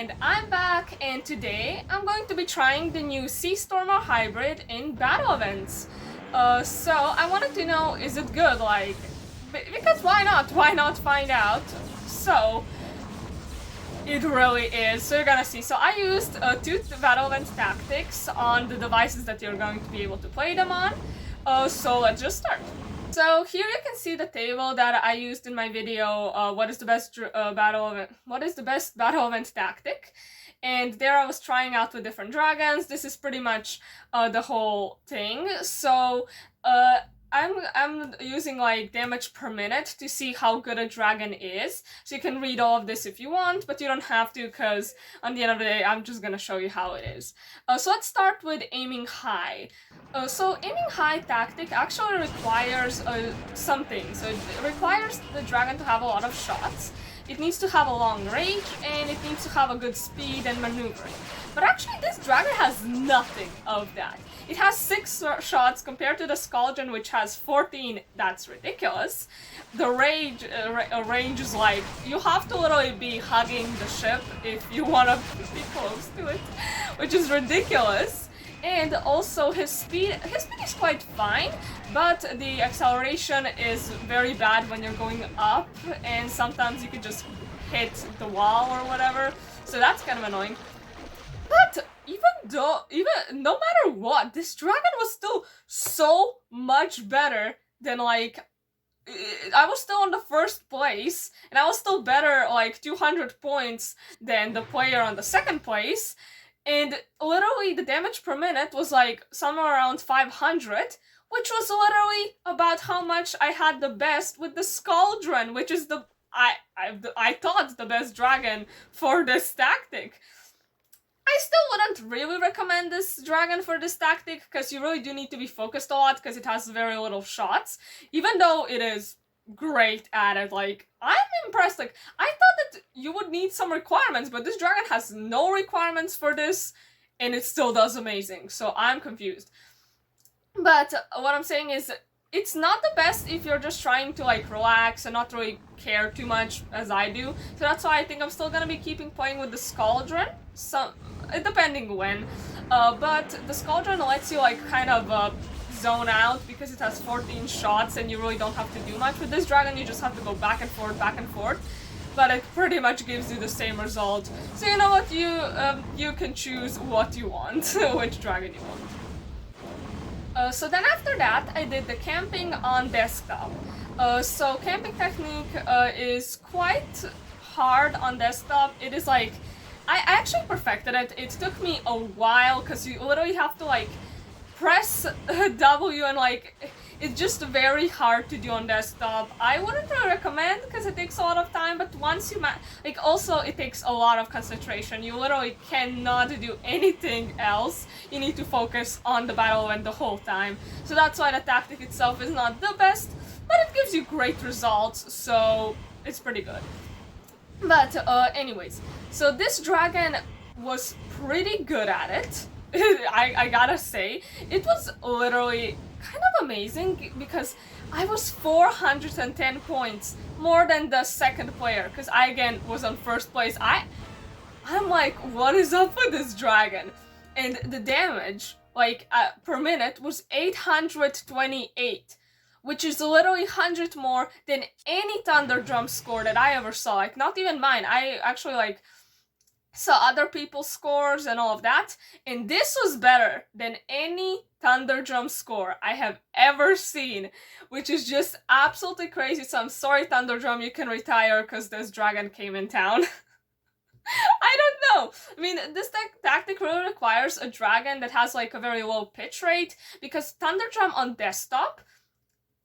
and I'm back, and today I'm going to be trying the new Seastormer hybrid in battle events. So I wanted to know, is it good? Like, because why not? Why not find out? So, it really is. So you're gonna see. So I used two battle event tactics on the devices that you're going to be able to play them on. So let's just start. So here you can see the table that I used in my video, what is the best battle event tactic, and there I was trying out with different dragons. This is pretty much the whole thing. So I'm using like damage per minute to see how good a dragon is. So you can read all of this if you want, but you don't have to, because on the end of the day, I'm just gonna show you how it is. So let's start with aiming high. So aiming high tactic actually requires something. So it requires the dragon to have a lot of shots. It needs to have a long range, and it needs to have a good speed and maneuvering. But actually this dragon has nothing of that. It has 6 shots compared to the Skaldron, which has 14. That's ridiculous. The range is like, you have to literally be hugging the ship if you want to be close to it, which is ridiculous. And also his speed is quite fine, but the acceleration is very bad when you're going up, and sometimes you could just hit the wall or whatever, so that's kind of annoying. But no matter what, this dragon was still so much better than, like, I was still in the first place, and I was still better, like, 200 points than the player on the second place. And literally the damage per minute was like somewhere around 500, which was literally about how much I had the best with the Skaldron, which is I thought the best dragon for this tactic. I still wouldn't really recommend this dragon for this tactic, because you really do need to be focused a lot, because it has very little shots, even though it is great at it. Like, I'm impressed. Like, I thought that you would need some requirements, but this dragon has no requirements for this, and it still does amazing, so I'm confused. But what I'm saying is, it's not the best if you're just trying to, like, relax and not really care too much, as I do. So that's why I think I'm still gonna be keeping playing with the Skaldron, depending when. But the Skaldron lets you, like, kind of zone out, because it has 14 shots and you really don't have to do much. With this dragon you just have to go back and forth, but it pretty much gives you the same result. So you know what, you can choose what you want, which dragon you want. So then after that I did the camping on desktop. So camping technique is quite hard on desktop. It is like, I actually perfected it. It took me a while, because you literally have to, like, press W, and, like, it's just very hard to do on desktop. I wouldn't really recommend, because it takes a lot of time, but once you like, also it takes a lot of concentration. You literally cannot do anything else. You need to focus on the battle event the whole time. So that's why the tactic itself is not the best, but it gives you great results, so it's pretty good. But anyways, so this dragon was pretty good at it. I gotta say, it was literally kind of amazing, because I was 410 points more than the second player, because I again was on first place. I'm like, what is up with this dragon? And the damage, like, per minute was 828, which is literally 100 more than any Thunder Drum score that I ever saw. Like, not even mine. I actually, like, saw other people's scores and all of that, and this was better than any Thunder Drum score I have ever seen, which is just absolutely crazy. So I'm sorry, Thunder Drum, you can retire, because this dragon came in town. I don't know. I mean, this tactic really requires a dragon that has, like, a very low pitch rate, because Thunder Drum on desktop,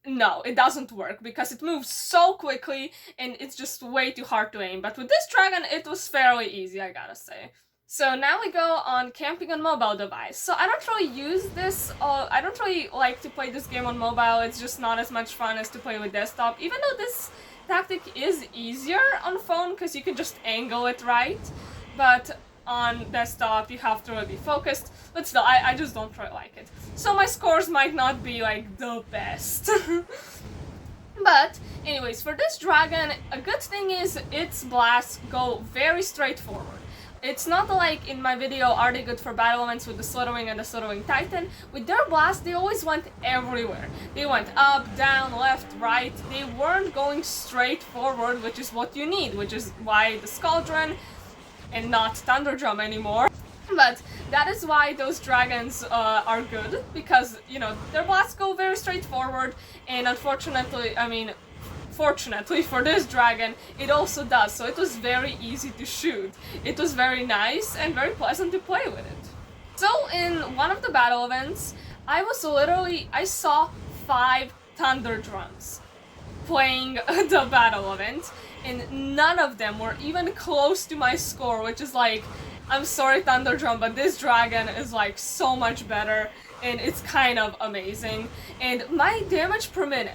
no, it doesn't work, because it moves so quickly and it's just way too hard to aim. But with this dragon, it was fairly easy, I gotta say. So now we go on camping on mobile device. So I don't really use this, I don't really like to play this game on mobile. It's just not as much fun as to play with desktop, even though this tactic is easier on phone, because you can just angle it right. But on desktop you have to really be focused, but still, I just don't really like it. So my scores might not be, like, the best. But anyways, for this dragon, a good thing is its blasts go very straightforward. It's not like in my video, are they good for battle elements with the Slitherwing and the Slitherwing Titan? With their blast, they always went everywhere. They went up, down, left, right. They weren't going straight forward, which is what you need, which is why the Scaldron and not Thunder Drum anymore. But that is why those dragons are good, because, you know, their blasts go very straightforward, and unfortunately, I mean, fortunately for this dragon, it also does, so it was very easy to shoot. It was very nice and very pleasant to play with it. So in one of the battle events, I saw 5 Thunder Drums playing the battle event, and none of them were even close to my score, which is like, I'm sorry Thunder Drum, but this dragon is like so much better, and it's kind of amazing. And my damage per minute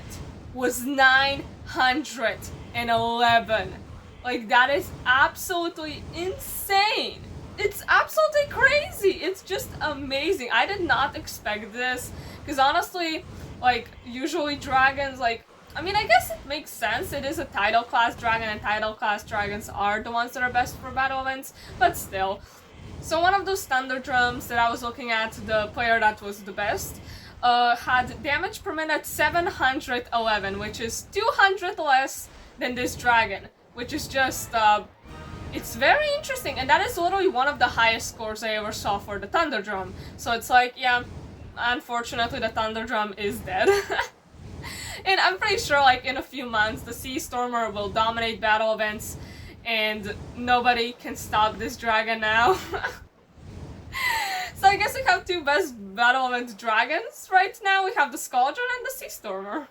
was 911. Like, that is absolutely insane. It's absolutely crazy. It's just amazing. I did not expect this, because honestly, like, usually dragons, like, I mean, I guess it makes sense. It is a title class dragon, and title class dragons are the ones that are best for battle events, but still. So one of those Thunder Drums that I was looking at, the player that was the best, had damage per minute 711, which is 200 less than this dragon, which is just, it's very interesting, and that is literally one of the highest scores I ever saw for the Thunder Drum. So it's like, yeah, unfortunately the Thunder Drum is dead. And I'm pretty sure, like, in a few months, the Seastormer will dominate battle events, and nobody can stop this dragon now. So I guess we have 2 best battle event dragons right now. We have the Scaldron and the Seastormer.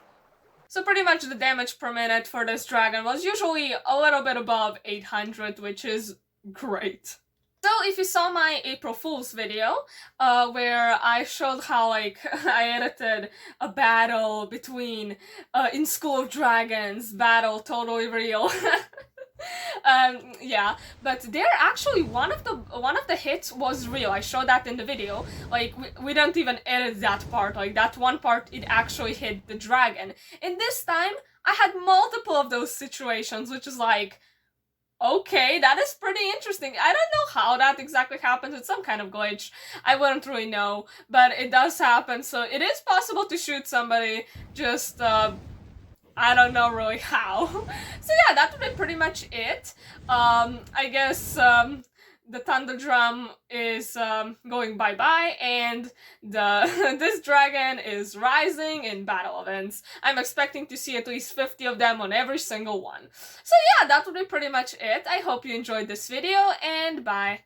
So pretty much the damage per minute for this dragon was usually a little bit above 800, which is great. So if you saw my April Fool's video, where I showed how, like, I edited a battle between, in School of Dragons, battle totally real. Yeah, but there actually one of the hits was real. I showed that in the video. Like, we don't even edit that part. Like, that one part, it actually hit the dragon. And this time, I had multiple of those situations, which is like, okay, that is pretty interesting. I don't know how that exactly happens. It's some kind of glitch. I wouldn't really know, but it does happen. So it is possible to shoot somebody, just, I don't know really how. So yeah, that would be pretty much it. I guess, the Thunder Drum is going bye-bye, and this dragon is rising in battle events. I'm expecting to see at least 50 of them on every single one. So yeah, that would be pretty much it. I hope you enjoyed this video, and bye!